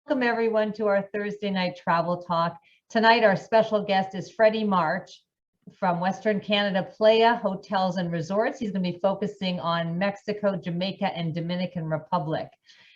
Welcome everyone to our Thursday night travel talk. Tonight our special guest is Freddie Marsh from Western Canada Playa Hotels and Resorts. He's going to be focusing on Mexico, Jamaica, and Dominican Republic.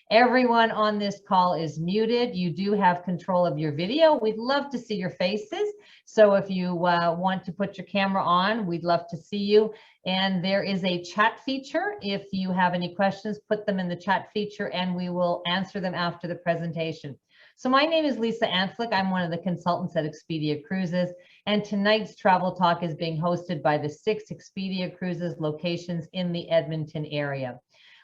Everyone on this call is muted. You do have control of your video. We'd love to see your faces. So if you want to put your camera on, we'd love to see you. And there is a chat feature. If you have any questions, put them in the chat feature and we will answer them after the presentation. So my name is Lisa Antflick. I'm one of the consultants at Expedia Cruises. And tonight's travel talk is being hosted by the 6 Expedia Cruises locations in the Edmonton area.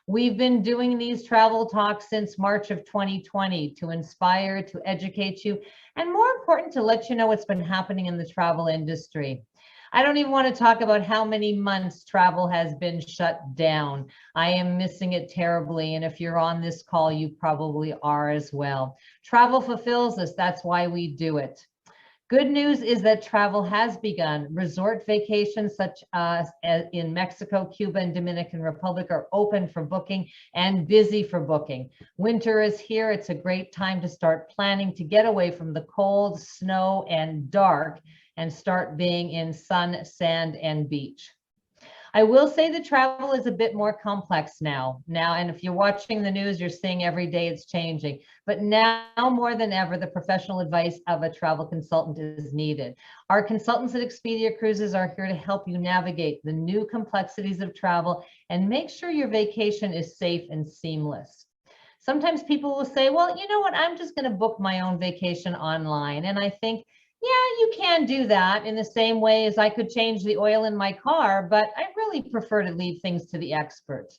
We've been doing these travel talks since March of 2020 to inspire, to educate you, and more important, to let you know what's been happening in the travel industry. I don't even want to talk about how many months travel has been shut down. I am missing it terribly, and if you're on this call, you probably are as well. Travel fulfills us. That's why we do it. Good news is that travel has begun. Resort vacations such as in Mexico, Cuba, and Dominican Republic are open for booking and busy for booking. Winter is here. It's a great time to start planning to get away from the cold, snow, and dark and start being in sun, sand, and beach. I will say the travel is a bit more complex now. And if you're watching the news, you're seeing every day it's changing. But now more than ever, the professional advice of a travel consultant is needed. Our consultants at Expedia Cruises are here to help you navigate the new complexities of travel and make sure your vacation is safe and seamless. Sometimes people will say, well, you know what, I'm just going to book my own vacation online. And I think, yeah, you can do that in the same way as I could change the oil in my car, but I really prefer to leave things to the experts.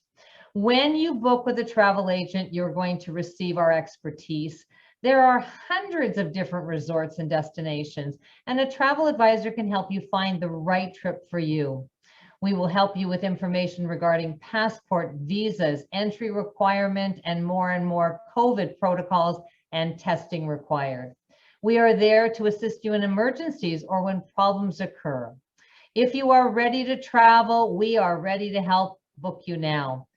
When you book with a travel agent, you're going to receive our expertise. There are hundreds of different resorts and destinations, and a travel advisor can help you find the right trip for you. We will help you with information regarding passport, visas, entry requirement, and more COVID protocols and testing required. We are there to assist you in emergencies or when problems occur. If you are ready to travel, we are ready to help book you now.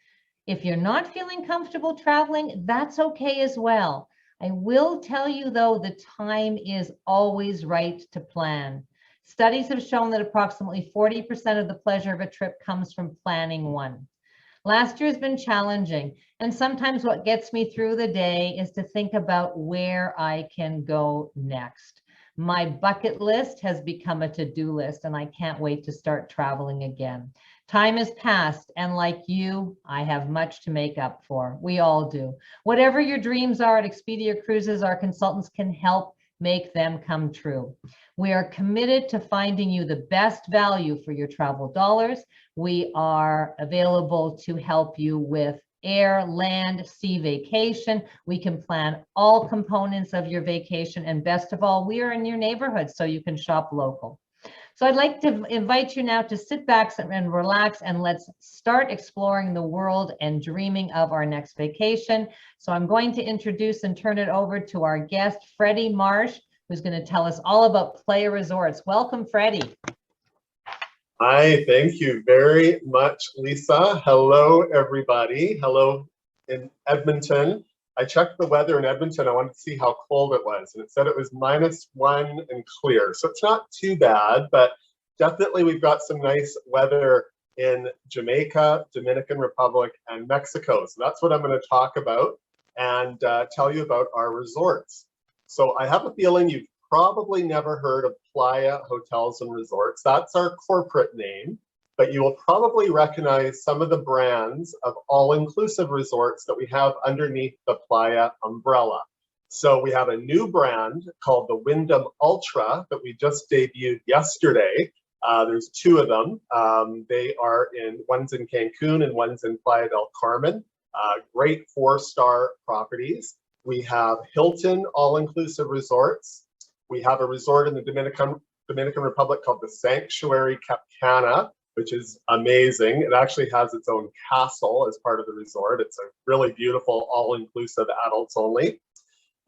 If you're not feeling comfortable traveling, that's okay as well. I will tell you though, the time is always right to plan. Studies have shown that approximately 40% of the pleasure of a trip comes from planning one. Last year has been challenging, and sometimes what gets me through the day is to think about where I can go next. My bucket list has become a to-do list, and I can't wait to start traveling again. Time has passed, and like you, I have much to make up for. We all do. Whatever your dreams are at Expedia Cruises, our consultants can help make them come true. We are committed to finding you the best value for your travel dollars. We are available to help you with air, land, sea vacation. We can plan all components of your vacation. And best of all, we are in your neighborhood, so you can shop local. So I'd like to invite you now to sit back and relax, and let's start exploring the world and dreaming of our next vacation. So I'm going to introduce and turn it over to our guest, Freddie Marsh, who's going to tell us all about Playa Resorts. Welcome, Freddie. Hi, thank you very much, Lisa. Hello, everybody. Hello in Edmonton. I checked the weather in Edmonton. I wanted to see how cold it was, and it said it was -1 and clear. So it's not too bad, but definitely we've got some nice weather in Jamaica, Dominican Republic, and Mexico. So that's what I'm going to talk about and tell you about our resorts. So I have a feeling you've probably never heard of Playa Hotels and Resorts. That's our corporate name, but you will probably recognize some of the brands of all-inclusive resorts that we have underneath the Playa umbrella. So we have a new brand called the Wyndham Ultra that we just debuted yesterday. There's 2 of them. One's in Cancun and one's in Playa del Carmen. Great 4-star properties. We have Hilton all-inclusive resorts. We have a resort in the Dominican Republic called the Sanctuary Capcana, which is amazing. It actually has its own castle as part of the resort. It's a really beautiful, all-inclusive, adults only.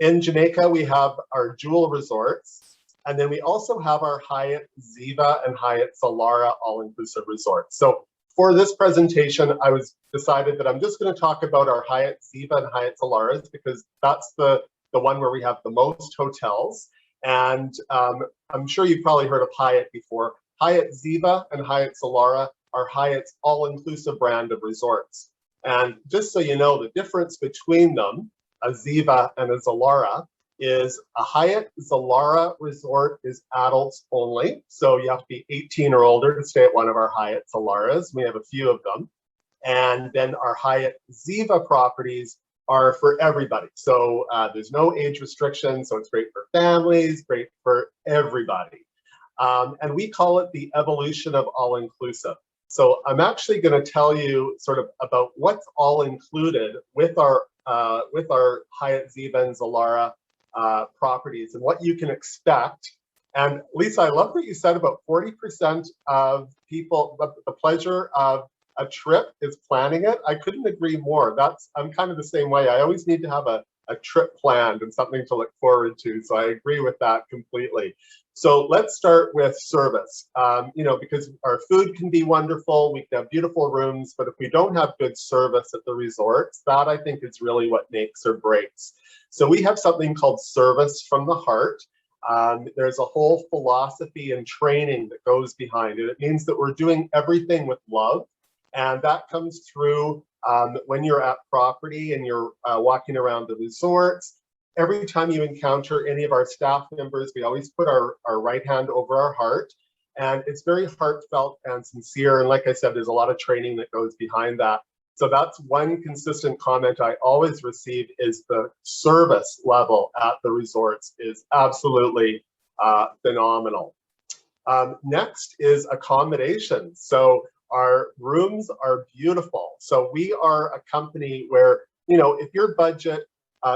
In Jamaica, we have our Jewel resorts. And then we also have our Hyatt Ziva and Hyatt Zilara all-inclusive resorts. So for this presentation, I decided that I'm just going to talk about our Hyatt Ziva and Hyatt Zilaras because that's the the one where we have the most hotels. And I'm sure you've probably heard of Hyatt before. Hyatt Ziva and Hyatt Zilara are Hyatt's all-inclusive brand of resorts. And just so you know, the difference between them, a Ziva and a Zilara, is a Hyatt Zilara resort is adults only. So you have to be 18 or older to stay at one of our Hyatt Zilaras. We have a few of them. And then our Hyatt Ziva properties are for everybody. So there's no age restriction. So it's great for families, great for everybody. And we call it the evolution of all-inclusive. So I'm actually going to tell you sort of about what's all included with our Hyatt Ziva and Zilara properties and what you can expect. And Lisa, I love what you said about 40% of people, the pleasure of a trip is planning it. I couldn't agree more. I'm kind of the same way. I always need to have a trip planned and something to look forward to. So I agree with that completely. So let's start with service. You know, because our food can be wonderful, we can have beautiful rooms, but if we don't have good service at the resorts, that I think is really what makes or breaks. So we have something called service from the heart. There's a whole philosophy and training that goes behind it. It means that we're doing everything with love. And that comes through when you're at property and you're walking around the resorts. Every time you encounter any of our staff members, we always put our right hand over our heart. And it's very heartfelt and sincere. And like I said, there's a lot of training that goes behind that. So that's one consistent comment I always receive is the service level at the resorts is absolutely phenomenal. Next is accommodations. So our rooms are beautiful. So we are a company where, you know, if your budget,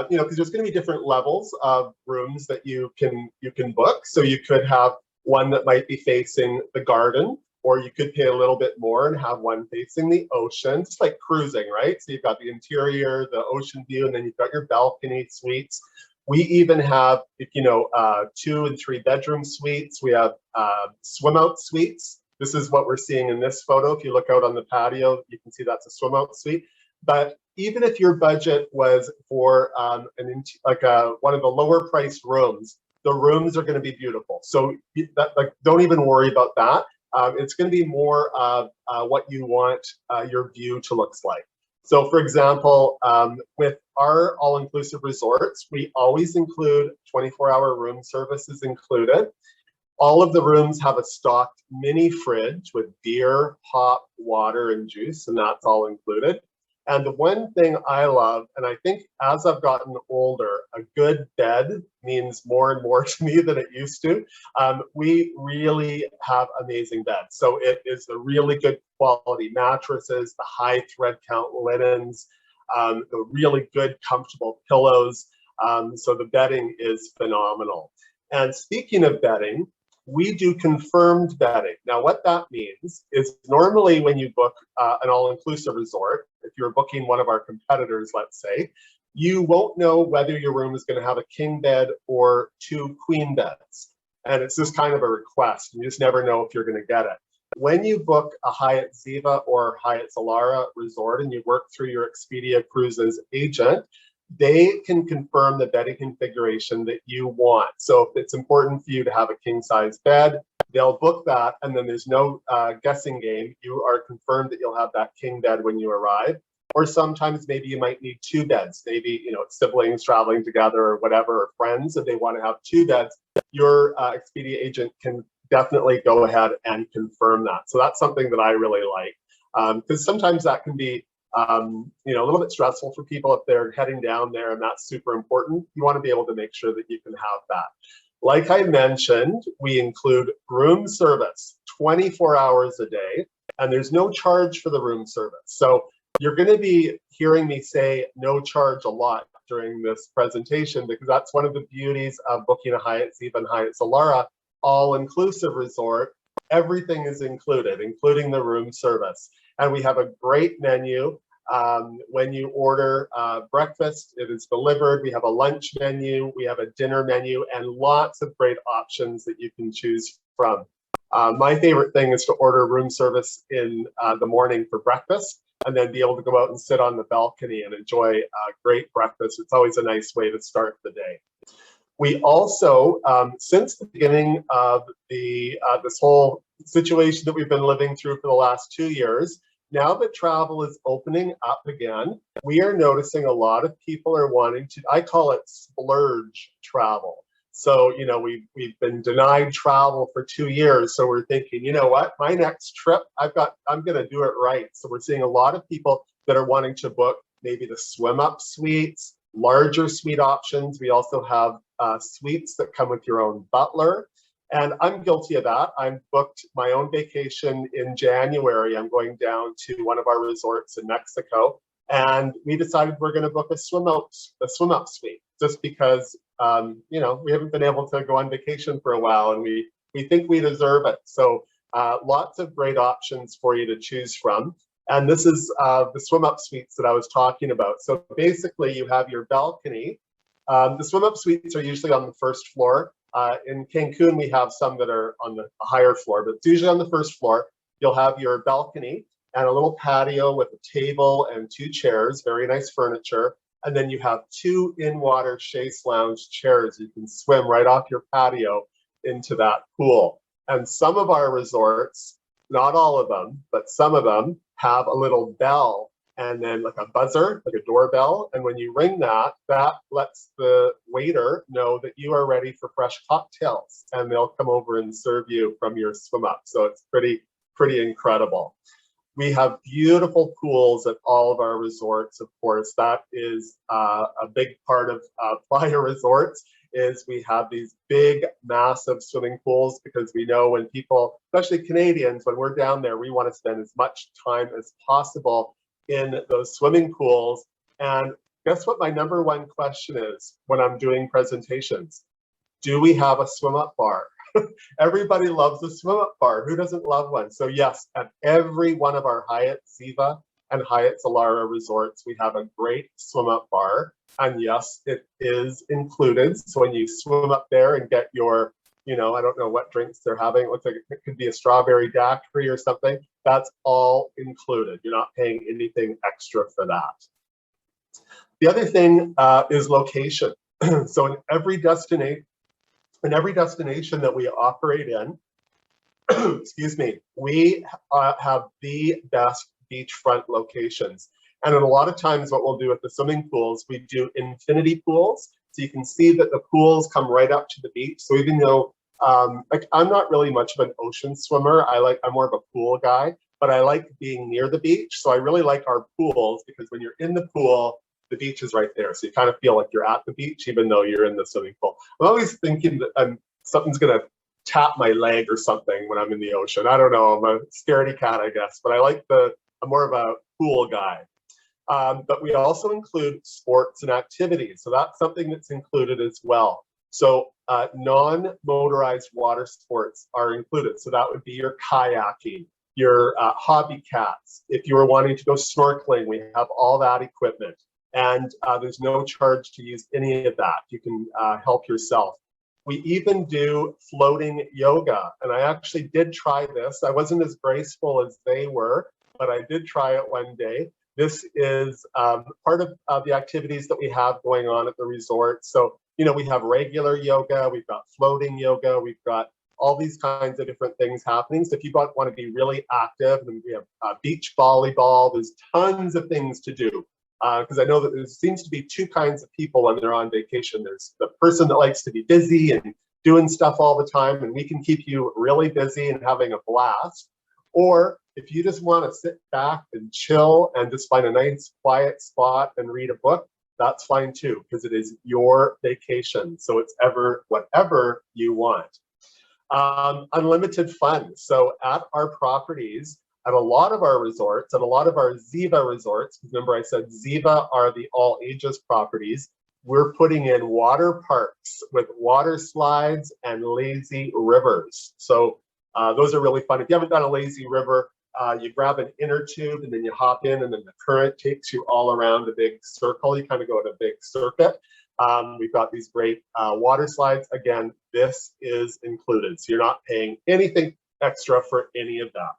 you know, because there's going to be different levels of rooms that you can book. So you could have one that might be facing the garden, or you could pay a little bit more and have one facing the ocean. It's like cruising, right? So you've got the interior, the ocean view, and then you've got your balcony suites. We even have, you know, 2 and 3 bedroom suites. We have swim out suites. This is what we're seeing in this photo. If you look out on the patio, you can see that's a swim out suite. But even if your budget was for one of the lower priced rooms, the rooms are going to be beautiful. So don't even worry about that. It's going to be more of what you want your view to look like. So for example, with our all-inclusive resorts, we always include 24-hour room services included. All of the rooms have a stocked mini fridge with beer, pop, water, and juice, and that's all included. And the one thing I love, and I think as I've gotten older, a good bed means more and more to me than it used to. We really have amazing beds. So it is the really good quality mattresses, the high thread count linens, the really good comfortable pillows. So the bedding is phenomenal. And speaking of bedding, we do confirmed bedding. Now, what that means is normally when you book an all-inclusive resort, if you're booking one of our competitors, let's say, you won't know whether your room is going to have a king bed or 2 queen beds. And it's just kind of a request. You just never know if you're going to get it. When you book a Hyatt Ziva or Hyatt Zilara resort and you work through your Expedia Cruises agent, they can confirm the bedding configuration that you want. So if it's important for you to have a king size bed, they'll book that, and then there's no guessing game. You are confirmed that you'll have that king bed when you arrive. Or sometimes maybe you might need 2 beds. Maybe, you know, siblings traveling together or whatever, or friends, if they want to have 2 beds, your Expedia agent can definitely go ahead and confirm that. So that's something that I really like, because sometimes that can be you know, a little bit stressful for people if they're heading down there, and that's super important. You want to be able to make sure that you can have that. Like I mentioned, we include room service 24 hours a day, and there's no charge for the room service. So you're going to be hearing me say no charge a lot during this presentation, because that's one of the beauties of booking a Hyatt Ziva and Hyatt Zilara all-inclusive resort. Everything is included, including the room service. And we have a great menu. When you order breakfast, it is delivered. We have a lunch menu, we have a dinner menu, and lots of great options that you can choose from. My favorite thing is to order room service in the morning for breakfast. and then be able to go out and sit on the balcony and enjoy a great breakfast. It's always a nice way to start the day. We also, since the beginning of this whole situation that we've been living through for the last 2 years, now that travel is opening up again, we are noticing a lot of people are wanting to, I call it splurge travel. So, you know, we've been denied travel for 2 years. So we're thinking, you know what, my next trip, I'm going to do it right. So we're seeing a lot of people that are wanting to book maybe the swim up suites, larger suite options. We also have suites that come with your own butler. And I'm guilty of that. I booked my own vacation in January. I'm going down to one of our resorts in Mexico. And we decided we're going to book a swim up suite just because, you know, we haven't been able to go on vacation for a while and we think we deserve it. So lots of great options for you to choose from. And this is the swim up suites that I was talking about. So basically you have your balcony. The swim up suites are usually on the first floor. In Cancun, we have some that are on the higher floor, but it's usually on the first floor. You'll have your balcony and a little patio with a table and 2 chairs, very nice furniture. And then you have 2 in-water chaise lounge chairs. You can swim right off your patio into that pool. And some of our resorts, not all of them, but some of them have a little bell and then like a buzzer, like a doorbell. And when you ring that, that lets the waiter know that you are ready for fresh cocktails and they'll come over and serve you from your swim up. So it's pretty incredible. We have beautiful pools at all of our resorts, of course. That is a big part of Playa Resorts, is we have these big, massive swimming pools because we know when people, especially Canadians, when we're down there, we want to spend as much time as possible in those swimming pools. And guess what my #1 question is when I'm doing presentations? Do we have a swim up bar? Everybody loves a swim up bar. Who doesn't love one? So yes, at every one of our Hyatt Ziva and Hyatt Zilara Resorts, we have a great swim up bar. And yes, it is included. So when you swim up there and get your, you know, I don't know what drinks they're having. It looks like it could be a strawberry daiquiri or something. That's all included. You're not paying anything extra for that. The other thing is location. So in every destination that we operate in, excuse me, we have the best beachfront locations. And a lot of times what we'll do at the swimming pools, we do infinity pools. So you can see that the pools come right up to the beach. So even though, like I'm not really much of an ocean swimmer, I'm more of a pool guy, but I like being near the beach. So I really like our pools because when you're in the pool, the beach is right there. So you kind of feel like you're at the beach, even though you're in the swimming pool. I'm always thinking that something's gonna tap my leg or something when I'm in the ocean. I don't know, I'm a scaredy cat, I guess, but I'm more of a pool guy. But we also include sports and activities. So that's something that's included as well. So non-motorized water sports are included. So that would be your kayaking, your hobby cats. If you were wanting to go snorkeling, we have all that equipment. And there's no charge to use any of that. You can help yourself. We even do floating yoga. And I actually did try this. I wasn't as graceful as they were, but I did try it one day. This is part of the activities that we have going on at the resort. So, you know, we have regular yoga, we've got floating yoga, we've got all these kinds of different things happening. So if you want to be really active, then we have beach volleyball, there's tons of things to do. Because I know that there seems to be 2 kinds of people when they're on vacation. There's the person that likes to be busy and doing stuff all the time, and we can keep you really busy and having a blast. Or if you just want to sit back and chill and just find a nice quiet spot and read a book, that's fine too, because it is your vacation. So it's whatever you want. Unlimited fun. So at our properties, at a lot of our resorts, at a lot of our Ziva resorts, remember I said Ziva are the all ages properties, we're putting in water parks with water slides and lazy rivers. So those are really fun. If you haven't done a lazy river, you grab an inner tube and then you hop in and then the current takes you all around a big circle. You kind of go in a big circuit. We've got these great water slides. Again, this is included. So you're not paying anything extra for any of that.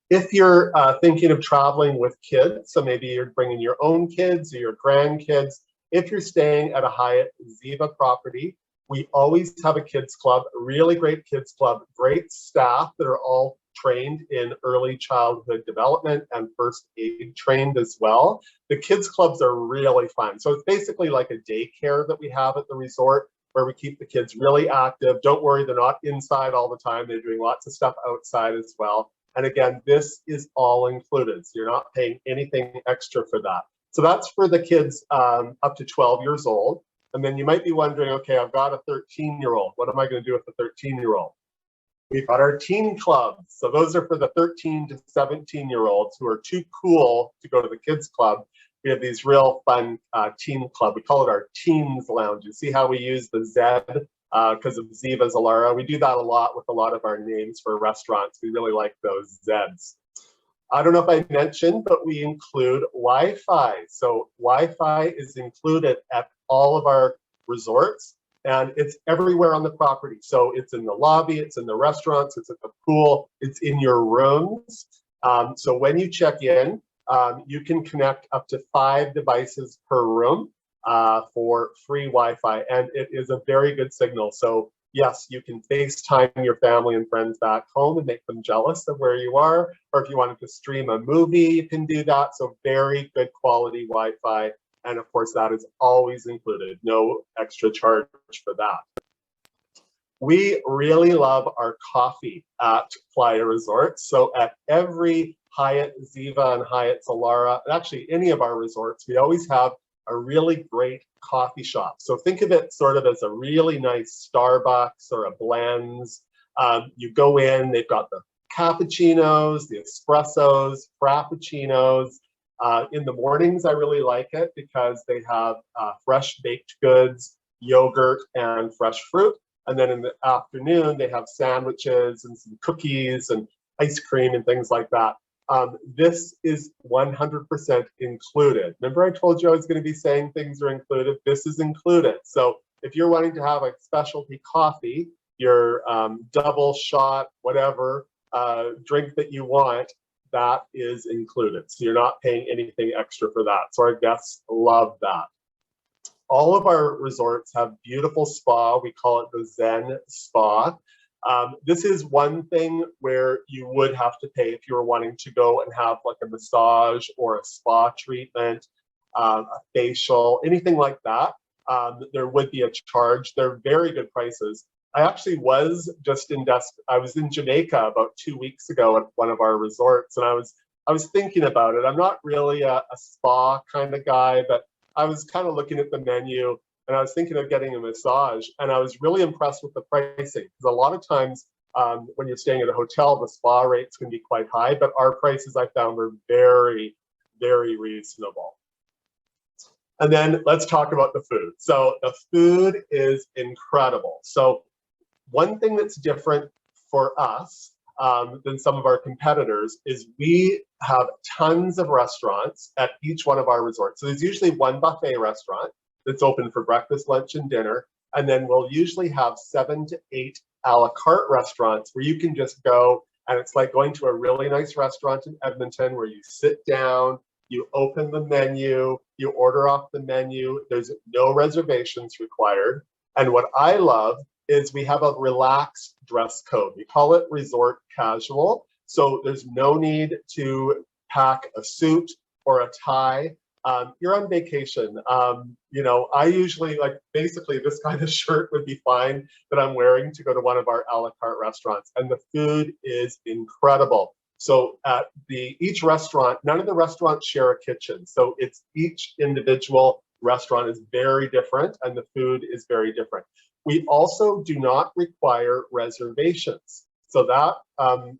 If you're thinking of traveling with kids, so maybe you're bringing your own kids or your grandkids, if you're staying at a Hyatt Ziva property, we always have a kids club, a really great kids club, great staff that are all trained in early childhood development and first aid trained as well. The kids clubs are really fun. So it's basically like a daycare that we have at the resort where we keep the kids really active. Don't worry, they're not inside all the time. They're doing lots of stuff outside as well. And again, this is all included. So you're not paying anything extra for that. So that's for the kids up to 12 years old. And then you might be wondering, okay, I've got a 13-year-old. What am I going to do with the 13-year-old? We've got our teen clubs. So those are for the 13 to 17-year-olds who are too cool to go to the kids club. We have these real fun teen club. We call it our teens lounge. You see how we use the Z because of Ziva Zilara. We do that a lot with a lot of our names for restaurants. We really like those Zs. I don't know if I mentioned, but we include Wi-Fi. So Wi-Fi is included at all of our resorts, and it's everywhere on the property. So it's in the lobby, it's in the restaurants, it's at the pool, it's in your rooms. So when you check in, you can connect up to 5 devices per room for free Wi-Fi, and it is a very good signal. So yes, you can FaceTime your family and friends back home and make them jealous of where you are, or if you wanted to stream a movie, you can do that. So very good quality Wi-Fi, and of course that is always included, no extra charge for that. We really love our coffee at Playa Resorts. So at every Hyatt Ziva and Hyatt Zilara, actually any of our resorts, we always have a really great coffee shop. So think of it sort of as a really nice Starbucks or a Blends. You go in, they've got the cappuccinos, the espressos, frappuccinos. In the mornings, I really like it because they have fresh baked goods, yogurt, and fresh fruit. And then in the afternoon, they have sandwiches and some cookies and ice cream and things like that. This is 100% included. Remember I told you I was going to be saying things are included? This is included. So if you're wanting to have a specialty coffee, your double shot, whatever drink that you want, that is included. So you're not paying anything extra for that. So our guests love that. All of our resorts have beautiful spa. We call it the Zen Spa. This is one thing where you would have to pay if you were wanting to go and have like a massage or a spa treatment, a facial, anything like that. There would be a charge. They're very good prices. I actually was just I was in Jamaica about 2 weeks ago at one of our resorts, and I was thinking about it. I'm not really a spa kind of guy, but I was kind of looking at the menu and I was thinking of getting a massage, and I was really impressed with the pricing because a lot of times when you're staying at a hotel, the spa rates can be quite high, but our prices I found were very, very reasonable. And then let's talk about the food. So the food is incredible. So one thing that's different for us than some of our competitors is we have tons of restaurants at each one of our resorts. So there's usually one buffet restaurant that's open for breakfast, lunch, and dinner. And then we'll usually have 7 to 8 a la carte restaurants where you can just go, and it's like going to a really nice restaurant in Edmonton where you sit down, you open the menu, you order off the menu, there's no reservations required. And what I love is we have a relaxed dress code. We call it resort casual. So there's no need to pack a suit or a tie. You're on vacation. You know, I usually basically this kind of shirt would be fine that I'm wearing to go to one of our a la carte restaurants, and the food is incredible. So at each restaurant, none of the restaurants share a kitchen. So it's each individual restaurant is very different and the food is very different. We also do not require reservations. So that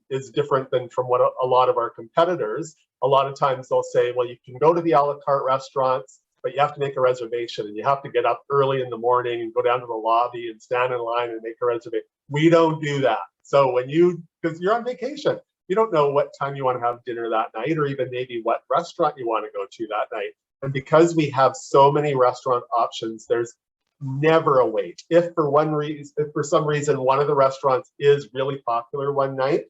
is different than from what a lot of our competitors. A lot of times they'll say, well, you can go to the a la carte restaurants, but you have to make a reservation and you have to get up early in the morning and go down to the lobby and stand in line and make a reservation. We don't do that. So because you're on vacation, you don't know what time you want to have dinner that night or even maybe what restaurant you want to go to that night. And because we have so many restaurant options, there's never a wait. If for some reason one of the restaurants is really popular one night,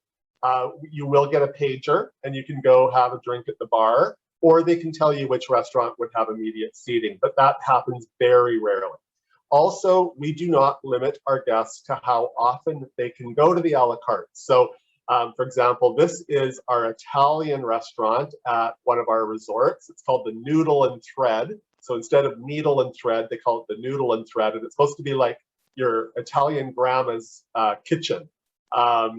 you will get a pager and you can go have a drink at the bar, or they can tell you which restaurant would have immediate seating, but that happens very rarely. Also, we do not limit our guests to how often they can go to the a la carte. So, for example, this is our Italian restaurant at one of our resorts. It's called the Noodle and Thread. So instead of needle and thread, they call it the Noodle and Thread, and it's supposed to be like your Italian grandma's kitchen.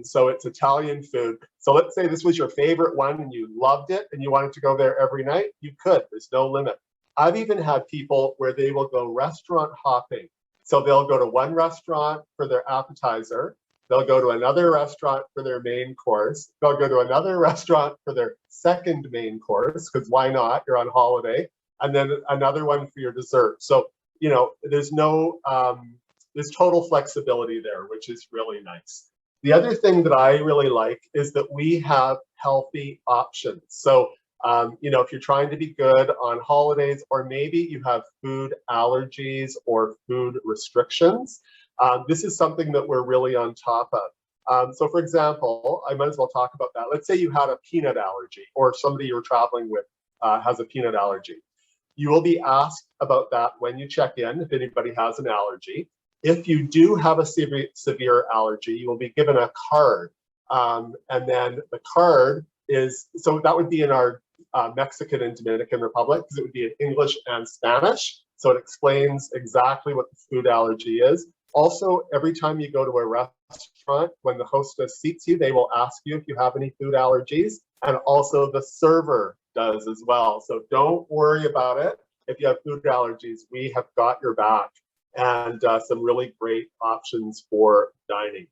So it's Italian food. So let's say this was your favorite one and you loved it and you wanted to go there every night, you could. There's no limit. I've even had people where they will go restaurant hopping. So they'll go to one restaurant for their appetizer. They'll go to another restaurant for their main course. They'll go to another restaurant for their second main course, because why not? You're on holiday. And then another one for your dessert. So, you know, there's total flexibility there, which is really nice. The other thing that I really like is that we have healthy options. So, you know, if you're trying to be good on holidays, or maybe you have food allergies or food restrictions, this is something that we're really on top of. So for example, I might as well talk about that. Let's say you had a peanut allergy, or somebody you're traveling with has a peanut allergy. You will be asked about that when you check in, if anybody has an allergy. If you do have a severe allergy, you will be given a card. And then the card is, so that would be in our Mexican and Dominican Republic, because it would be in English and Spanish. So it explains exactly what the food allergy is. Also, every time you go to a restaurant, when the hostess seats you, they will ask you if you have any food allergies. And also the server does as well. So don't worry about it. If you have food allergies, we have got your back. And some really great options for dining.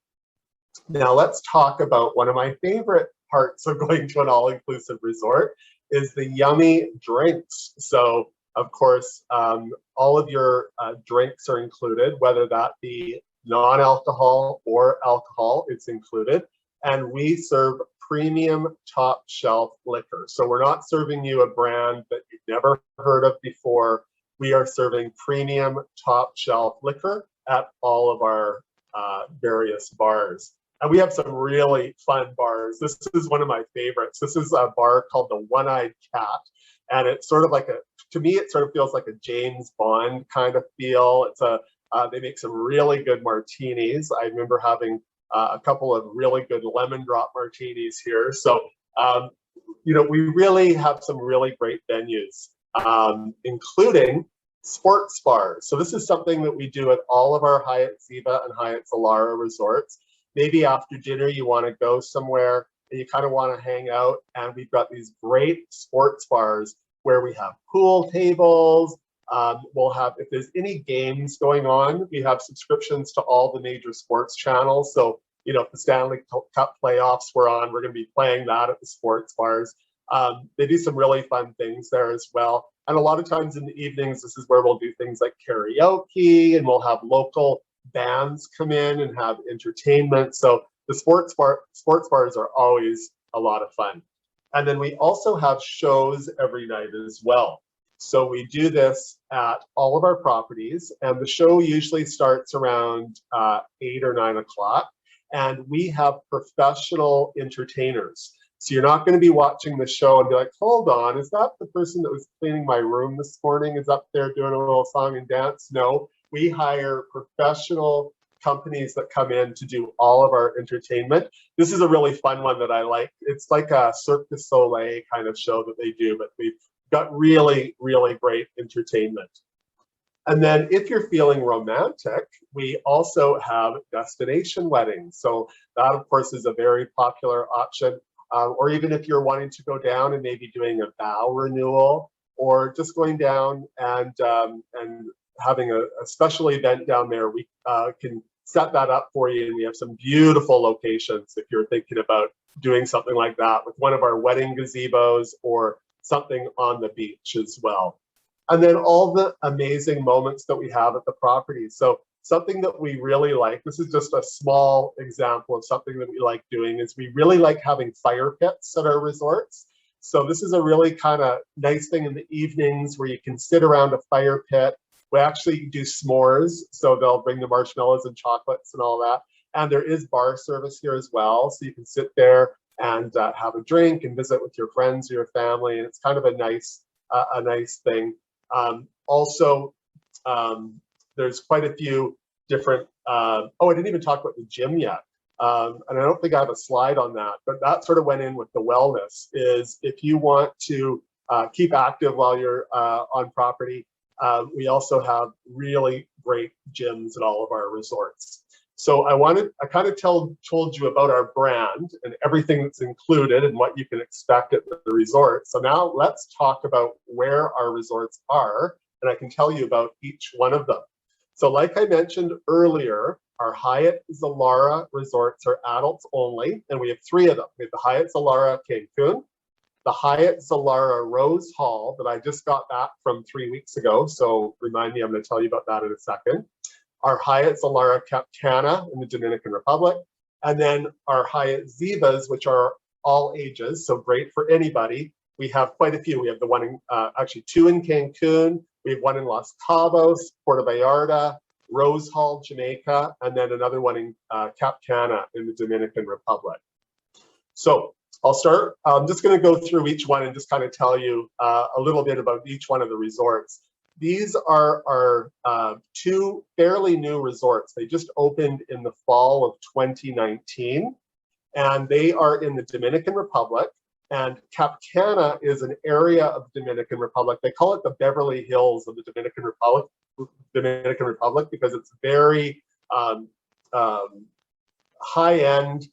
Now let's talk about one of my favorite parts of going to an all-inclusive resort is the yummy drinks. So of course, all of your drinks are included, whether that be non-alcohol or alcohol, it's included. And we serve premium top shelf liquor. So we're not serving you a brand that you've never heard of before. We are serving premium top shelf liquor at all of our various bars. And we have some really fun bars. This is one of my favorites. This is a bar called the One-Eyed Cat. And it's sort of like to me, it sort of feels like a James Bond kind of feel. It's they make some really good martinis. I remember having a couple of really good lemon drop martinis here. So, you know, we really have some really great venues, including sports bars. So this is something that we do at all of our Hyatt Ziva and Hyatt Zilara resorts. Maybe after dinner, you want to go somewhere and you kind of want to hang out. And we've got these great sports bars where we have pool tables. We'll have, if there's any games going on, we have subscriptions to all the major sports channels. So, you know, if the Stanley Cup playoffs were on, we're going to be playing that at the sports bars. They do some really fun things there as well. And a lot of times in the evenings, this is where we'll do things like karaoke, and we'll have local bands come in and have entertainment. So the sports bars are always a lot of fun. And then we also have shows every night as well. So we do this at all of our properties, and the show usually starts around 8 or 9 o'clock. And we have professional entertainers. So you're not going to be watching the show and be like, hold on, is that the person that was cleaning my room this morning is up there doing a little song and dance? No, we hire professional companies that come in to do all of our entertainment. This is a really fun one that I like. It's like a Cirque du Soleil kind of show that they do, but we've got really, really great entertainment. And then if you're feeling romantic, we also have destination weddings. So that, of course, is a very popular option. Or even if you're wanting to go down and maybe doing a vow renewal, or just going down and having a special event down there, we can set that up for you. And we have some beautiful locations if you're thinking about doing something like that with one of our wedding gazebos or something on the beach as well. And then all the amazing moments that we have at the property. So something that we really like, this is just a small example of something that we like doing, is we really like having fire pits at our resorts. So this is a really kind of nice thing in the evenings where you can sit around a fire pit. We actually do s'mores, so they'll bring the marshmallows and chocolates and all that. And there is bar service here as well. So you can sit there and have a drink and visit with your friends or your family. And it's kind of a nice thing. Also, there's quite a few different, oh, I didn't even talk about the gym yet. And I don't think I have a slide on that, but that sort of went in with the wellness, is if you want to keep active while you're on property, we also have really great gyms at all of our resorts. So I kind of told you about our brand and everything that's included and what you can expect at the resort. So now let's talk about where our resorts are, and I can tell you about each one of them. So like I mentioned earlier, our Hyatt Zilara Resorts are adults only, and we have 3 of them. We have the Hyatt Zilara Cancun, the Hyatt Zilara Rose Hall that I just got back from 3 weeks ago. So remind me, I'm going to tell you about that in a second. Our Hyatt Zalara Cancun in the Dominican Republic, and then our Hyatt Zivas, which are all ages, so great for anybody. We have quite a few. We have the one in, actually 2 in Cancun. We have one in Los Cabos, Puerto Vallarta, Rose Hall, Jamaica, and then another one in Cap Cana in the Dominican Republic. So I'll start. I'm just going to go through each one and just kind of tell you a little bit about each one of the resorts. These are our 2 fairly new resorts. They just opened in the fall of 2019, and they are in the Dominican Republic. And Cap Cana is an area of the Dominican Republic. They call it the Beverly Hills of the Dominican Republic because it's very high-end,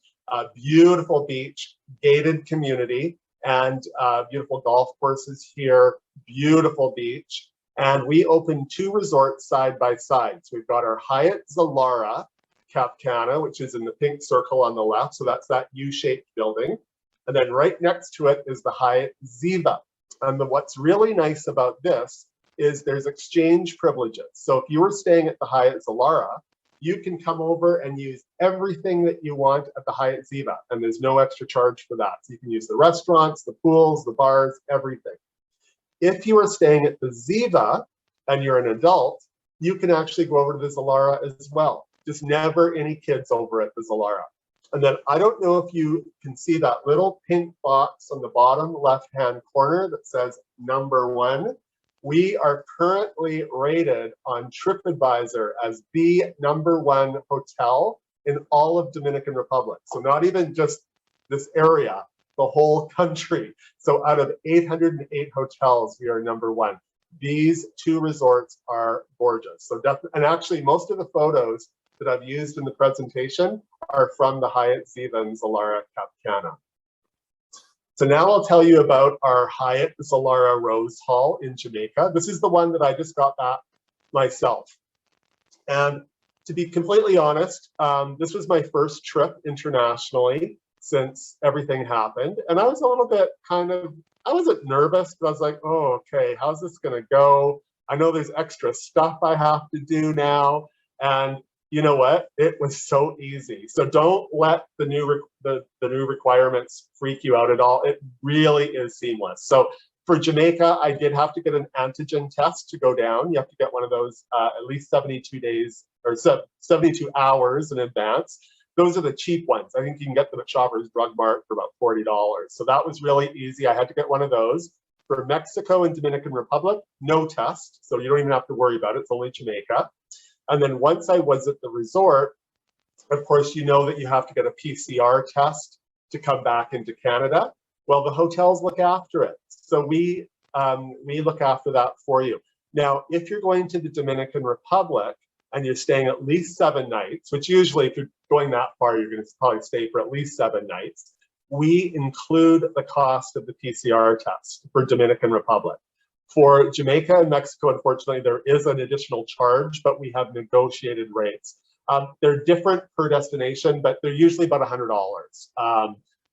beautiful beach, gated community, and beautiful golf courses here, beautiful beach. And we opened 2 resorts side by side. So we've got our Hyatt Zilara Cap Cana, which is in the pink circle on the left. So that's that U-shaped building. And then right next to it is the Hyatt Ziva. And what's really nice about this is there's exchange privileges. So if you were staying at the Hyatt Zilara, you can come over and use everything that you want at the Hyatt Ziva. And there's no extra charge for that. So you can use the restaurants, the pools, the bars, everything. If you are staying at the Ziva and you're an adult, you can actually go over to the Zalara as well. Just never any kids over at the Zalara. And then I don't know if you can see that little pink box on the bottom left-hand corner that says #1. We are currently rated on TripAdvisor as the #1 hotel in all of Dominican Republic. So not even just this area, the whole country. So out of 808 hotels, we are #1. These 2 resorts are gorgeous. So and actually most of the photos that I've used in the presentation are from the Hyatt Ziva and Zalara Cap Cana. So now I'll tell you about our Hyatt Zilara Rose Hall in Jamaica. This is the one that I just got back myself. And to be completely honest, this was my first trip internationally since everything happened. And I was a little bit I wasn't nervous, but I was like, oh, okay, how's this gonna go? I know there's extra stuff I have to do now. And you know what? It was so easy. So don't let the new requirements freak you out at all. It really is seamless. So for Jamaica, I did have to get an antigen test to go down. You have to get one of those at least 72 days or 72 hours in advance. Those are the cheap ones. I think you can get them at Shoppers Drug Mart for about $40. So that was really easy. I had to get one of those. For Mexico and Dominican Republic, no test. So you don't even have to worry about it. It's only Jamaica. And then once I was at the resort, of course, you know that you have to get a PCR test to come back into Canada. Well, the hotels look after it. So we look after that for you. Now, if you're going to the Dominican Republic and you're staying at least 7 nights, which usually if you're going that far, you're going to probably stay for at least 7 nights, we include the cost of the PCR test for Dominican Republic. For Jamaica and Mexico, unfortunately, there is an additional charge, but we have negotiated rates. They're different per destination, but they're usually about $100.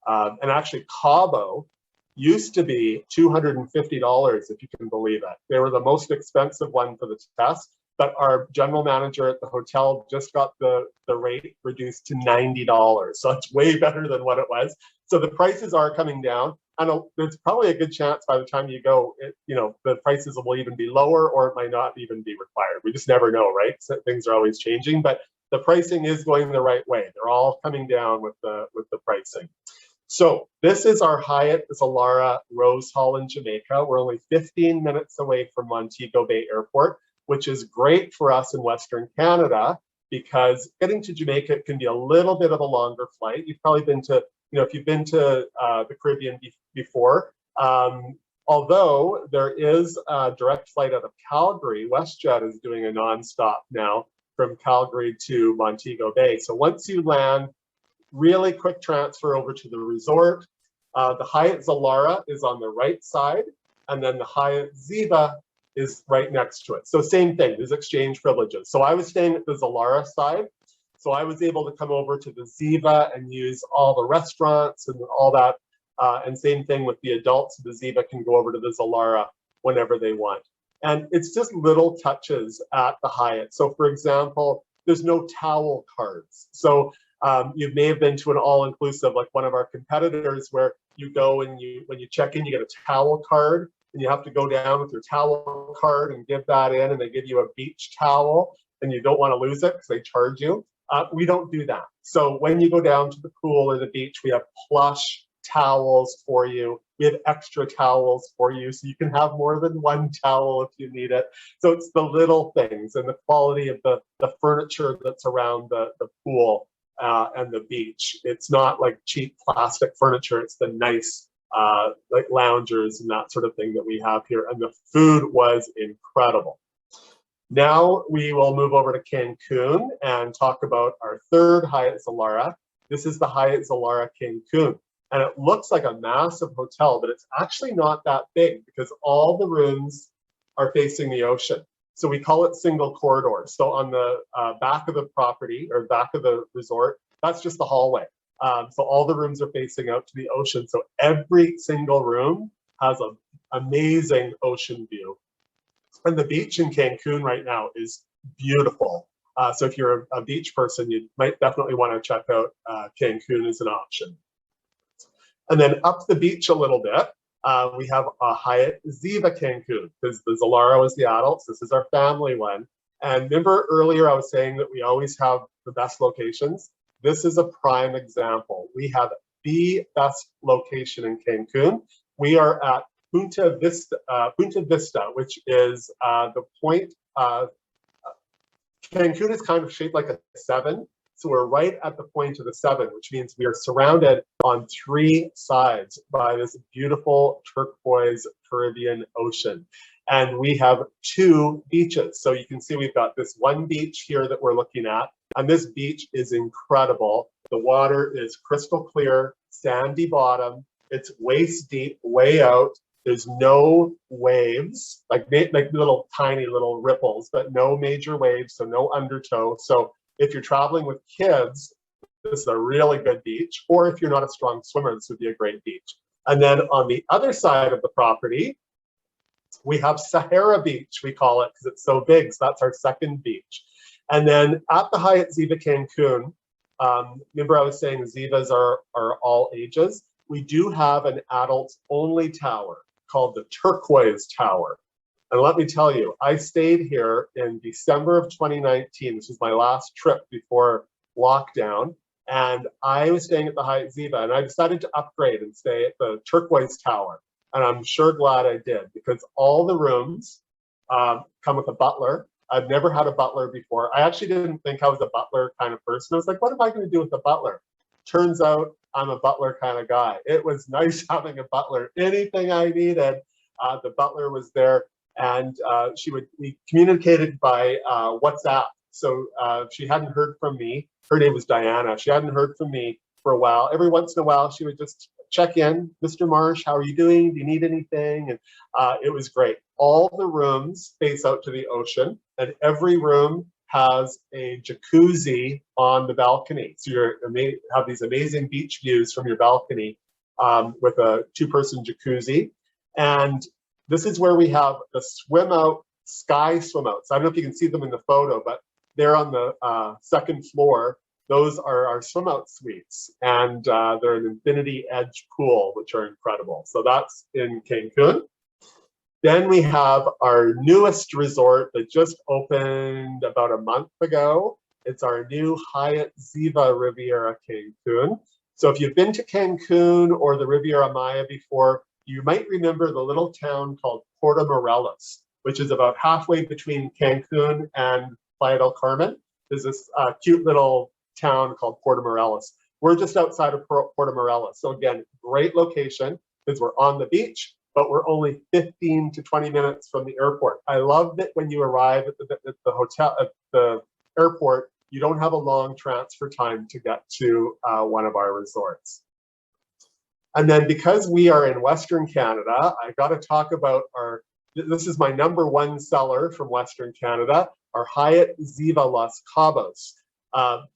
And actually, Cabo used to be $250, if you can believe it. They were the most expensive one for the test, but our general manager at the hotel just got the rate reduced to $90. So it's way better than what it was. So the prices are coming down. And there's probably a good chance by the time you go, the prices will even be lower, or it might not even be required. We just never know, right? So things are always changing, but the pricing is going the right way. They're all coming down with the pricing. So this is our Hyatt Zilara Rose Hall in Jamaica. We're only 15 minutes away from Montego Bay Airport, which is great for us in Western Canada because getting to Jamaica can be a little bit of a longer flight. You've probably been to, if you've been to the Caribbean before, although there is a direct flight out of Calgary, WestJet is doing a nonstop now from Calgary to Montego Bay. So once you land, really quick transfer over to the resort. The Hyatt Zilara is on the right side, and then the Hyatt Ziva is right next to it. So same thing, there's exchange privileges. So I was staying at the Zalara side, so I was able to come over to the Ziva and use all the restaurants and all that. And same thing with the adults, the Ziva can go over to the Zalara whenever they want. And it's just little touches at the Hyatt. So for example, there's no towel cards. So you may have been to an all-inclusive, like one of our competitors, where you go and when you check in, you get a towel card, and you have to go down with your towel card and give that in, and they give you a beach towel, and you don't want to lose it because they charge you. We don't do that. So when you go down to the pool or the beach, we have plush towels for you. We have extra towels for you, so you can have more than one towel if you need it. So it's the little things and the quality of the furniture that's around the pool and the beach. It's not like cheap plastic furniture. It's the nice like loungers and that sort of thing that we have here. And the food was incredible. Now we will move over to Cancun and talk about our third Hyatt Zilara. This is the Hyatt Zilara Cancun. And it looks like a massive hotel, but it's actually not that big because all the rooms are facing the ocean. So we call it single corridor. So on the back of the property or back of the resort, that's just the hallway. So all the rooms are facing out to the ocean. So every single room has an amazing ocean view. And the beach in Cancun right now is beautiful. So if you're a beach person, you might definitely want to check out Cancun as an option. And then up the beach a little bit, we have a Hyatt Ziva Cancun, because the Zilara was the adults. This is our family one. And remember earlier I was saying that we always have the best locations. This is a prime example. We have the best location in Cancun. We are at Punta Vista, which is the point. Cancun is kind of shaped like a 7. So we're right at the point of the 7, which means we are surrounded on 3 sides by this beautiful turquoise Caribbean ocean. And we have 2 beaches. So you can see we've got this one beach here that we're looking at. And this beach is incredible. The water is crystal clear, sandy bottom. It's waist deep, way out. There's no waves, like little tiny little ripples, but no major waves, so no undertow. So if you're traveling with kids, this is a really good beach. Or if you're not a strong swimmer, this would be a great beach. And then on the other side of the property, we have Sahara Beach, we call it, because it's so big. So that's our second beach. And then at the Hyatt Ziva Cancun, remember I was saying Zivas are all ages. We do have an adults only tower called the Turquoise Tower. And let me tell you, I stayed here in December of 2019. This was my last trip before lockdown. And I was staying at the Hyatt Ziva, and I decided to upgrade and stay at the Turquoise Tower. And I'm sure glad I did, because all the rooms come with a butler. I've never had a butler before. I actually didn't think I was a butler kind of person. I was like, what am I going to do with a butler? Turns out I'm a butler kind of guy. It was nice having a butler. Anything I needed, the butler was there. And we communicated by WhatsApp. So she hadn't heard from me. Her name was Diana. She hadn't heard from me for a while. Every once in a while, she would just check in. Mr. Marsh, how are you doing? Do you need anything? And it was great. All the rooms face out to the ocean, and every room has a jacuzzi on the balcony. So you have these amazing beach views from your balcony with a 2-person jacuzzi. And this is where we have the swim out, sky swim outs. I don't know if you can see them in the photo, but they're on the 2nd floor. Those are our swim out suites, and they're an infinity edge pool, which are incredible. So that's in Cancun. Then we have our newest resort that just opened about a month ago. It's our new Hyatt Ziva Riviera Cancun. So if you've been to Cancun or the Riviera Maya before, you might remember the little town called Puerto, which is about halfway between Cancun and Playa del Carmen. There's this cute little town called Puerto Morelos. We're just outside of Puerto Morelos. So again, great location because we're on the beach, but we're only 15 to 20 minutes from the airport. I love that when you arrive at the hotel, at the airport, you don't have a long transfer time to get to one of our resorts. And then because we are in Western Canada, I got to talk about this is my #1 seller from Western Canada, our Hyatt Ziva Los Cabos.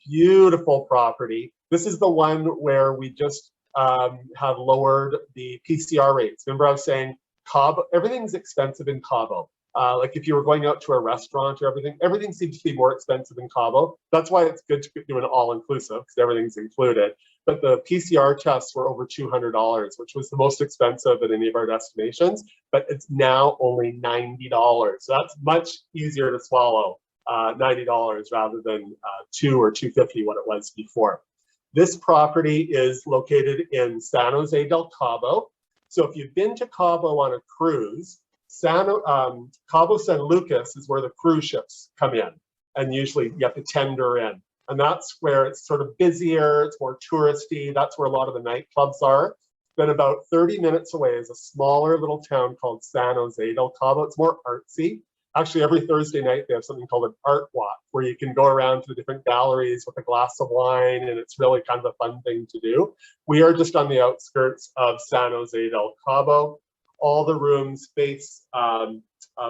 Beautiful property. This is the one where we just have lowered the PCR rates. Remember I was saying Cabo, everything's expensive in Cabo. Like if you were going out to a restaurant or everything seems to be more expensive in Cabo. That's why it's good to do an all-inclusive because everything's included. But the PCR tests were over $200, which was the most expensive at any of our destinations. But it's now only $90. So that's much easier to swallow, $90 rather than $200 or $250 what it was before. This property is located in San Jose del Cabo. So if you've been to Cabo on a cruise, Cabo San Lucas is where the cruise ships come in, and usually you have to tender in. And that's where it's sort of busier, it's more touristy, that's where a lot of the nightclubs are. Then about 30 minutes away is a smaller little town called San Jose del Cabo. It's more artsy. Actually, every Thursday night, they have something called an art walk, where you can go around to the different galleries with a glass of wine, and it's really kind of a fun thing to do. We are just on the outskirts of San Jose del Cabo. All the rooms face,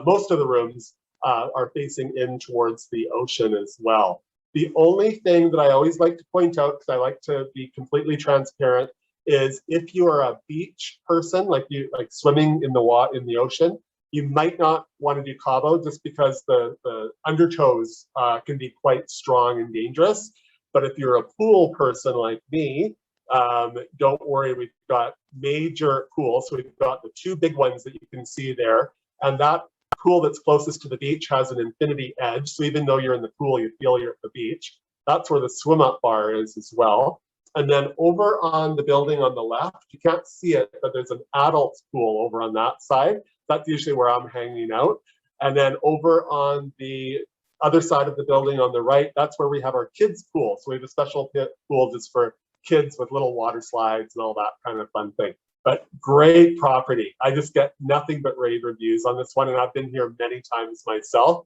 most of the rooms are facing in towards the ocean as well. The only thing that I always like to point out, because I like to be completely transparent, is if you are a beach person, like swimming in the ocean, you might not want to do Cabo just because the undertows can be quite strong and dangerous. But if you're a pool person like me, don't worry, we've got major pools. So we've got the 2 big ones that you can see there. And that pool that's closest to the beach has an infinity edge. So even though you're in the pool, you feel you're at the beach. That's where the swim up bar is as well. And then over on the building on the left, you can't see it, but there's an adults pool over on that side. That's usually where I'm hanging out. And then over on the other side of the building on the right, that's where we have our kids pool. So we have a special pool just for kids with little water slides and all that kind of fun thing. But great property. I just get nothing but rave reviews on this one, and I've been here many times myself.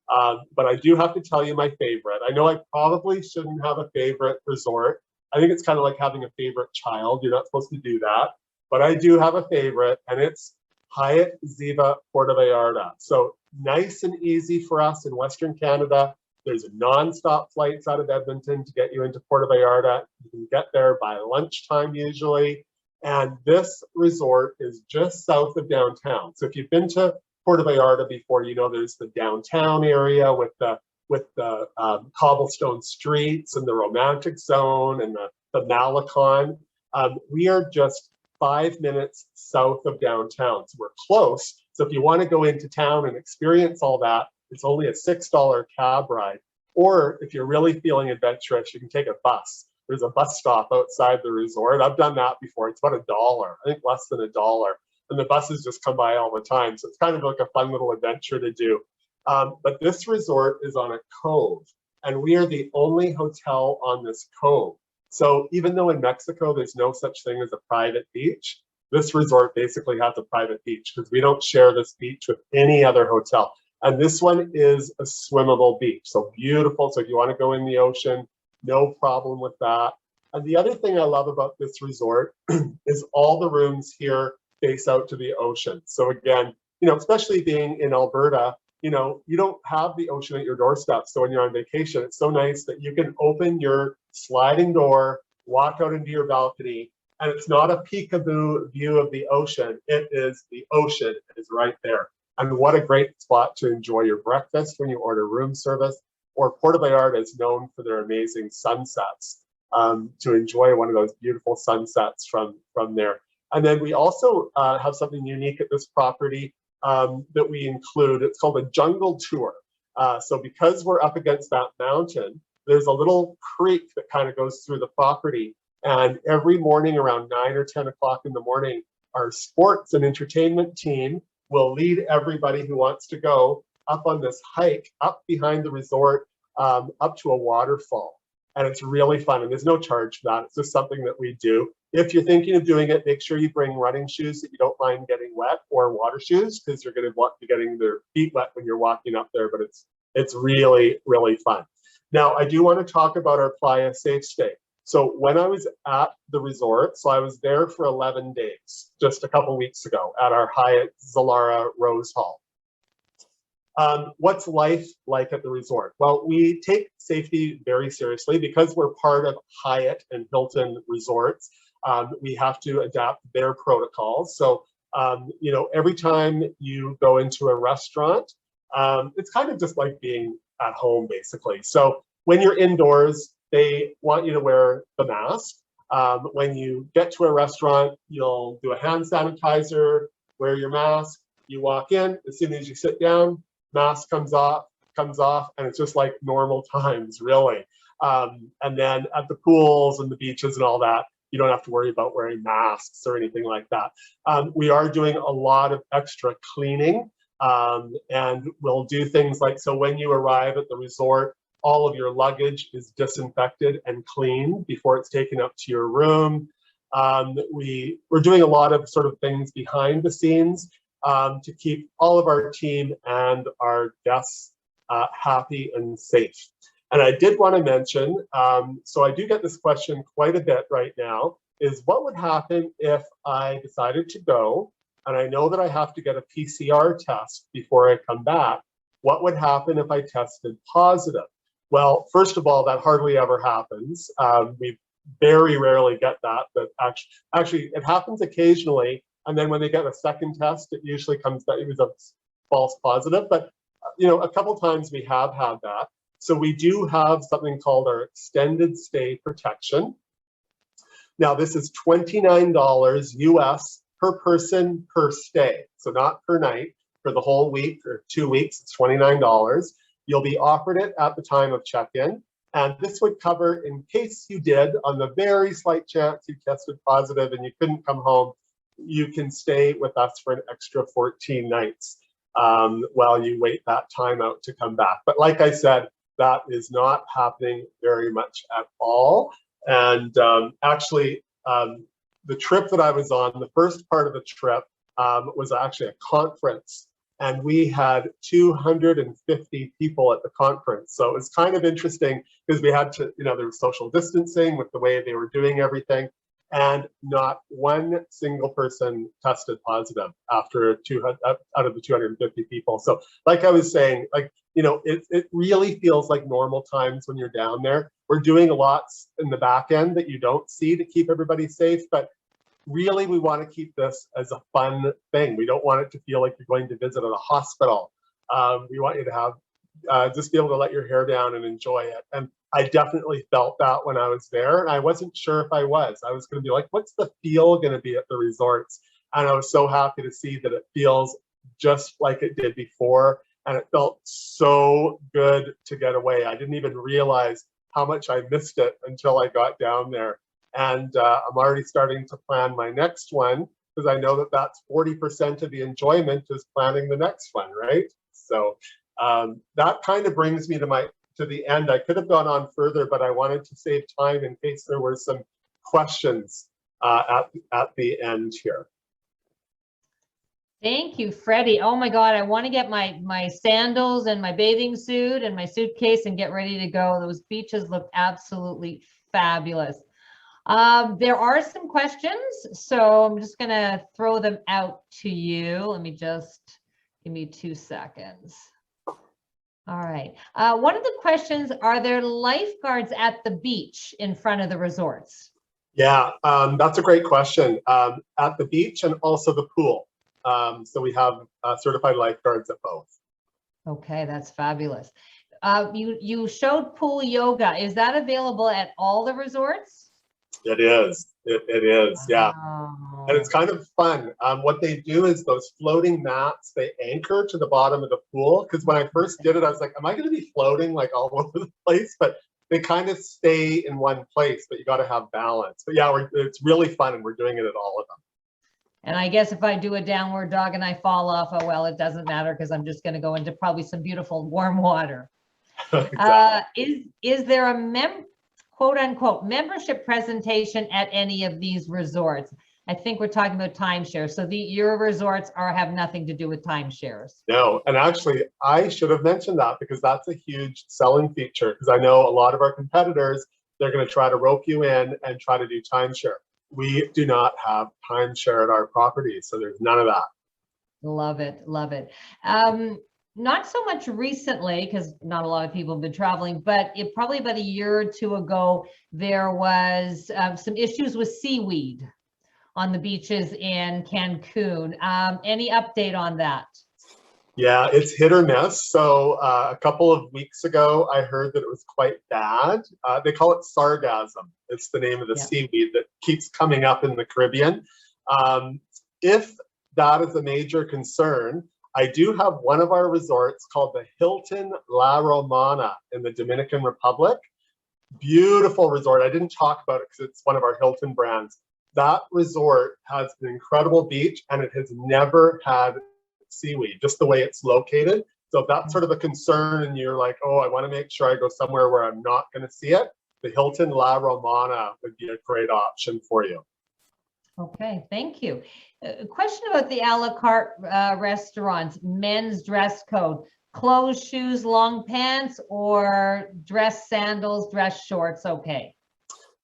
But I do have to tell you my favorite. I know I probably shouldn't have a favorite resort. I think it's kind of like having a favorite child. You're not supposed to do that. But I do have a favorite, and it's Hyatt Ziva Puerto Vallarta. So nice and easy for us in Western Canada. There's nonstop flights out of Edmonton to get you into Puerto Vallarta. You can get there by lunchtime usually. And this resort is just south of downtown. So if you've been to Puerto Vallarta before, you know there's the downtown area with the cobblestone streets and the romantic zone and the Malecon. We are just 5 minutes south of downtown. So we're close. So if you want to go into town and experience all that, it's only a $6 cab ride. Or if you're really feeling adventurous, you can take a bus. There's a bus stop outside the resort. I've done that before. It's about $1, I think less than $1. And the buses just come by all the time. So it's kind of like a fun little adventure to do. But this resort is on a cove, and we are the only hotel on this cove. So even though in Mexico, there's no such thing as a private beach, this resort basically has a private beach because we don't share this beach with any other hotel. And this one is a swimmable beach. So beautiful. So if you want to go in the ocean, no problem with that. And the other thing I love about this resort is all the rooms here face out to the ocean. So again, especially being in Alberta, you don't have the ocean at your doorstep. So when you're on vacation, it's so nice that you can open your sliding door, walk out into your balcony, and it's not a peekaboo view of the ocean. It is the ocean is right there. And what a great spot to enjoy your breakfast when you order room service. Or Puerto Vallarta is known for their amazing sunsets, to enjoy one of those beautiful sunsets from there. And then we also have something unique at this property that we include. It's called a jungle tour. So because we're up against that mountain, there's a little creek that kind of goes through the property. And every morning around 9 or 10 o'clock in the morning, our sports and entertainment team will lead everybody who wants to go up on this hike up behind the resort, up to a waterfall. And it's really fun. And there's no charge for that. It's just something that we do. If you're thinking of doing it, make sure you bring running shoes that you don't mind getting wet, or water shoes, because you're going to be getting their feet wet when you're walking up there. But it's really, really fun. Now, I do want to talk about our Playa Safe Stay. So when I was at the resort, so I was there for 11 days, just a couple weeks ago at our Hyatt Zilara Rose Hall. What's life like at the resort? Well, we take safety very seriously because we're part of Hyatt and Hilton resorts. We have to adapt their protocols. So, you know, every time you go into a restaurant, it's kind of just like being at home, basically. So when you're indoors, they want you to wear the mask. When you get to a restaurant, you'll do a hand sanitizer, wear your mask. You walk in, as soon as you sit down, mask comes off, and it's just like normal times, really. And then at the pools and the beaches and all that, you don't have to worry about wearing masks or anything like that. We are doing a lot of extra cleaning, and we'll do things like, so when you arrive at the resort, all of your luggage is disinfected and cleaned before it's taken up to your room. We're doing a lot of sort of things behind the scenes to keep all of our team and our guests happy and safe. And I did want to mention, so I do get this question quite a bit right now, is what would happen if I decided to go and I know that I have to get a PCR test before I come back? What would happen if I tested positive? Well, first of all, that hardly ever happens. We very rarely get that, but actually it happens occasionally. And then when they get a second test, it usually comes back, it was a false positive. But, you know, a couple times we have had that. So we do have something called our extended stay protection. Now, this is $29 US per person per stay. So not per night, for the whole week or 2 weeks, it's $29. You'll be offered it at the time of check-in. And this would cover, in case you did, on the very slight chance you tested positive and you couldn't come home, you can stay with us for an extra 14 nights while you wait that time out to come back. But like I said, that is not happening very much at all. And actually, the trip that I was on, the first part of the trip was actually a conference. And we had 250 people at the conference. So it was kind of interesting because we had to, you know, there was social distancing with the way they were doing everything. And not one single person tested positive after out of the 250 people. So like I was saying, like, you know, it really feels like normal times when you're down there. We're doing a lot in the back end that you don't see to keep everybody safe, but really we want to keep this as a fun thing. We don't want it to feel like you're going to visit at a hospital. We want you to have, just be able to let your hair down and enjoy it. And I definitely felt that when I was there, and I wasn't sure if I was. I was going to be like, what's the feel going to be at the resorts? And I was so happy to see that it feels just like it did before. And it felt so good to get away. I didn't even realize how much I missed it until I got down there. And I'm already starting to plan my next one because I know that that's 40% of the enjoyment is planning the next one, right? So that kind of brings me to the end. I could have gone on further, but I wanted to save time in case there were some questions at the end here. Thank you, Freddie. Oh my God, I want to get my sandals and my bathing suit and my suitcase and get ready to go. Those beaches look absolutely fabulous. There are some questions, so I'm just going to throw them out to you. Let me just, give me 2 seconds. All right. One of the questions, are there lifeguards at the beach in front of the resorts? Yeah, that's a great question. At the beach and also the pool. So we have certified lifeguards at both. Okay, that's fabulous. You showed pool yoga. Is that available at all the resorts? It is. It is, yeah. And Wow. it's kind of fun. What they do is those floating mats, they anchor to the bottom of the pool. Because when I first did it, I was like, am I going to be floating like all over the place? But they kind of stay in one place, but you got to have balance. But yeah, it's really fun, and we're doing it at all of them. And I guess if I do a downward dog and I fall off, oh, well, it doesn't matter because I'm just going to go into probably some beautiful warm water. Exactly. Is there a quote unquote membership presentation at any of these resorts? I think we're talking about timeshare. So your resorts have nothing to do with timeshares. No, and actually, I should have mentioned that because that's a huge selling feature. Because I know a lot of our competitors, they're going to try to rope you in and try to do timeshare. We do not have timeshare at our property, so there's none of that. Love it, love it. Not so much recently, because not a lot of people have been traveling, but probably about a year or two ago, there was some issues with seaweed on the beaches in Cancun. Any update on that? Yeah, it's hit or miss. So a couple of weeks ago, I heard that it was quite bad. They call it sargassum. It's the name of the seaweed that keeps coming up in the Caribbean. If that is a major concern, I do have one of our resorts called the Hilton La Romana in the Dominican Republic. Beautiful resort. I didn't talk about it because it's one of our Hilton brands. That resort has an incredible beach, and it has never had seaweed, just the way it's located. So if that's sort of a concern and you're like, oh, I want to make sure I go somewhere where I'm not going to see it, the Hilton La Romana would be a great option for you. Okay, thank you. A question about the a la carte restaurants, men's dress code, clothes, shoes, long pants, or dress sandals, dress shorts, okay?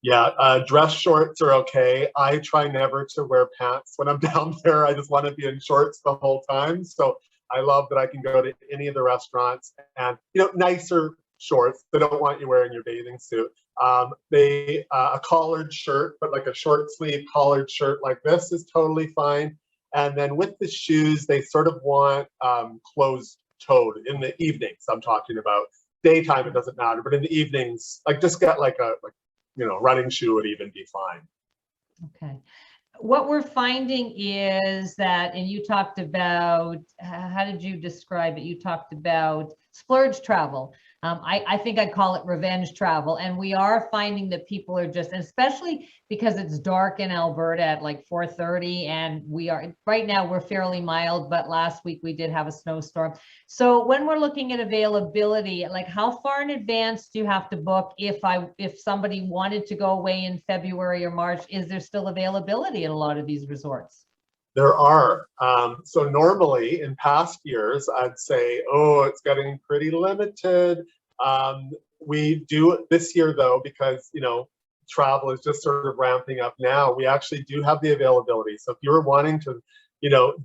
Yeah, dress shorts are okay. I try never to wear pants when I'm down there. I just want to be in shorts the whole time. So I love that I can go to any of the restaurants and, nicer shorts. They don't want you wearing your bathing suit. A collared shirt, but like a short sleeve collared shirt like this is totally fine. And then with the shoes, they sort of want closed toed in the evenings. I'm talking about daytime, it doesn't matter, but in the evenings, like just get like a running shoe would even be fine. Okay. What we're finding is that, and you talked about, how did you describe it? You talked about splurge travel. I think I'd call it revenge travel. And we are finding that people are just, especially because it's dark in Alberta at like 4:30, and right now we're fairly mild, but last week we did have a snowstorm. So when we're looking at availability, like how far in advance do you have to book if somebody wanted to go away in February or March? Is there still availability at a lot of these resorts? There are. So normally in past years, I'd say, oh, it's getting pretty limited. We do this year though, because, travel is just sort of ramping up now. We actually do have the availability. So if you're wanting to,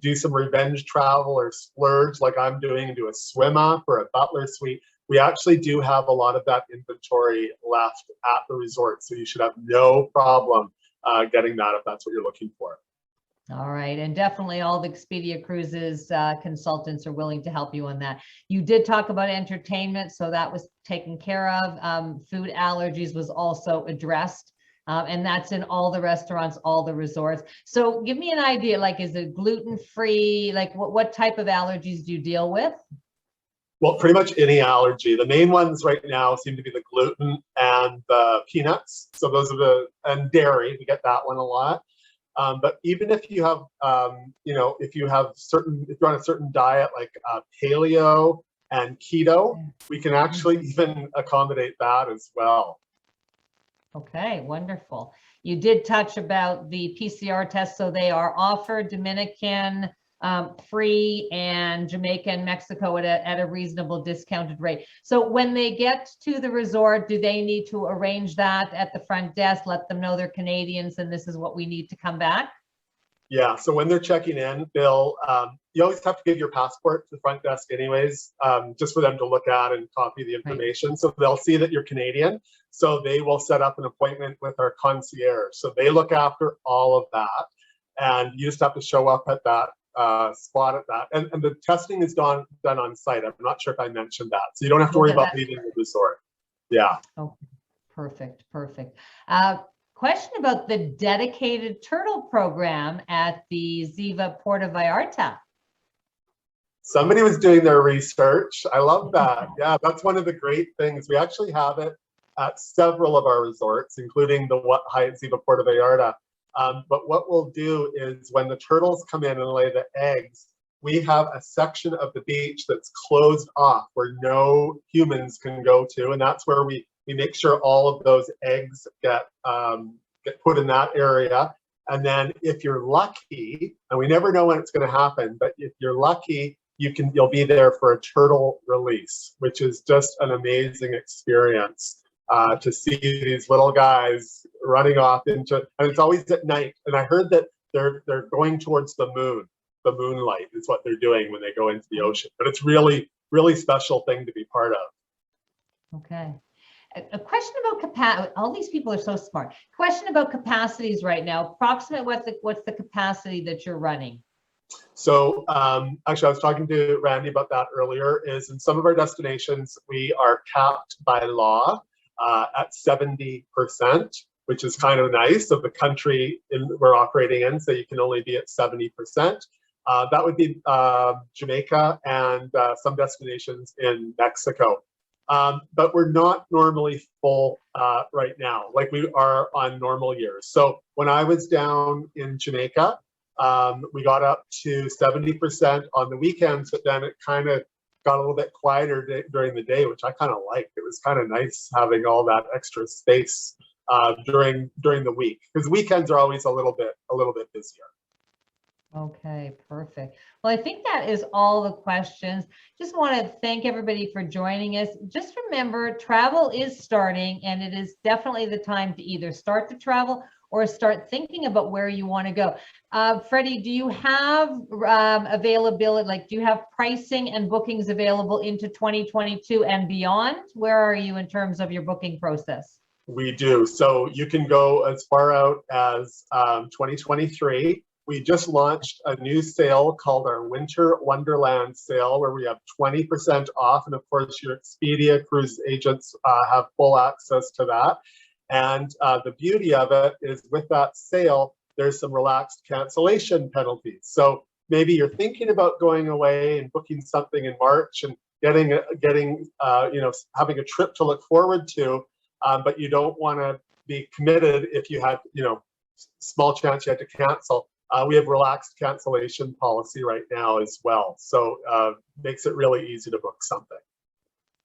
do some revenge travel or splurge like I'm doing and do a swim up or a butler suite, we actually do have a lot of that inventory left at the resort. So you should have no problem getting that if that's what you're looking for. All right. And definitely all the Expedia Cruises consultants are willing to help you on that. You did talk about entertainment, so that was taken care of. Food allergies was also addressed. And that's in all the restaurants, all the resorts. So give me an idea, like, is it gluten-free? Like what type of allergies do you deal with? Well, pretty much any allergy. The main ones right now seem to be the gluten and the peanuts. So those are and dairy, we get that one a lot. But even if you have, if you're on a certain diet like paleo and keto, we can actually even accommodate that as well. Okay, wonderful. You did touch about the PCR tests, so they are offered Dominican free and Jamaica and Mexico at a reasonable discounted rate. So when they get to the resort, do they need to arrange that at the front desk, let them know they're Canadians and this is what we need to come back? Yeah, so when they're checking in, you always have to give your passport to the front desk anyways, just for them to look at and copy the information. Right. So they'll see that you're Canadian. So they will set up an appointment with our concierge. So they look after all of that. And you just have to show up at that spot at that. And the testing is done on site. I'm not sure if I mentioned that. So you don't have to worry about leaving the resort. Yeah. Oh, perfect. question about the dedicated turtle program at the Ziva Puerto Vallarta. Somebody was doing their research. I love that. Yeah, that's one of the great things. We actually have it at several of our resorts, including the Hyatt Ziva Puerto Vallarta. But what we'll do is when the turtles come in and lay the eggs, we have a section of the beach that's closed off where no humans can go to. And that's where we make sure all of those eggs get put in that area. And then if you're lucky, and we never know when it's going to happen, but if you're lucky, you'll be there for a turtle release, which is just an amazing experience to see these little guys running off into, and it's always at night. And I heard that they're going towards the moon. The moonlight is what they're doing when they go into the ocean. But it's really, really special thing to be part of. Okay. A question about capacity. All these people are so smart. Question about capacities right now. Approximate what's the capacity that you're running? So actually, I was talking to Randy about that earlier, is in some of our destinations, we are capped by law at 70%, which is kind of nice of the country we're operating in, so you can only be at 70%. That would be Jamaica and some destinations in Mexico. But we're not normally full right now, like we are on normal years. So when I was down in Jamaica, we got up to 70% on the weekends, but then it kind of got a little bit quieter during the day, which I kind of liked. It was kind of nice having all that extra space during the week, because weekends are always a little bit busier. Okay, perfect. Well, I think that is all the questions. Just want to thank everybody for joining us. Just remember, travel is starting, and it is definitely the time to either start to travel or start thinking about where you want to go. Freddie, do you have availability, like do you have pricing and bookings available into 2022 and beyond? Where are you in terms of your booking process? We do. So you can go as far out as 2023. We just launched a new sale called our Winter Wonderland sale, where we have 20% off. And of course, your Expedia cruise agents have full access to that. And the beauty of it is with that sale, there's some relaxed cancellation penalties. So maybe you're thinking about going away and booking something in March and getting having a trip to look forward to, but you don't want to be committed if you had, small chance you had to cancel. We have relaxed cancellation policy right now as well. So makes it really easy to book something.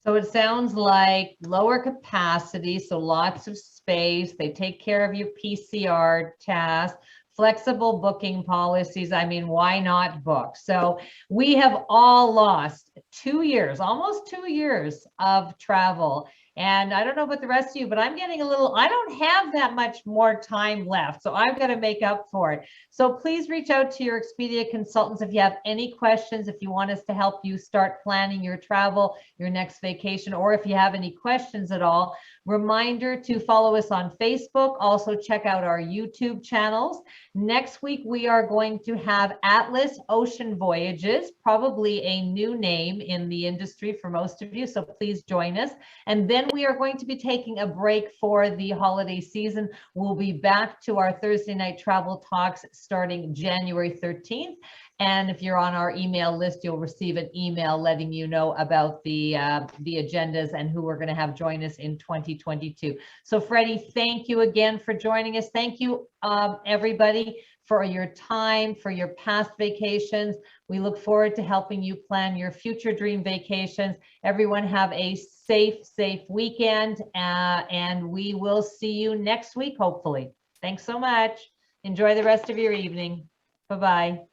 So it sounds like lower capacity, so lots of space. They take care of your PCR tasks, flexible booking policies. I mean, why not book? So we have all lost 2 years, almost 2 years of travel. And I don't know about the rest of you, but I'm getting I don't have that much more time left. So I've got to make up for it. So please reach out to your Expedia consultants if you have any questions, if you want us to help you start planning your travel, your next vacation, or if you have any questions at all. Reminder to follow us on Facebook. Also check out our YouTube channels. Next week, we are going to have Atlas Ocean Voyages, probably a new name in the industry for most of you. So please join us. And then we are going to be taking a break for the holiday season. We'll be back to our Thursday night travel talks starting January 13th. And if you're on our email list, you'll receive an email letting you know about the agendas and who we're going to have join us in 2022. So Freddie, thank you again for joining us. Thank you, everybody, for your time, for your past vacations. We look forward to helping you plan your future dream vacations. Everyone have a safe weekend, and we will see you next week, hopefully. Thanks so much. Enjoy the rest of your evening. Bye-bye.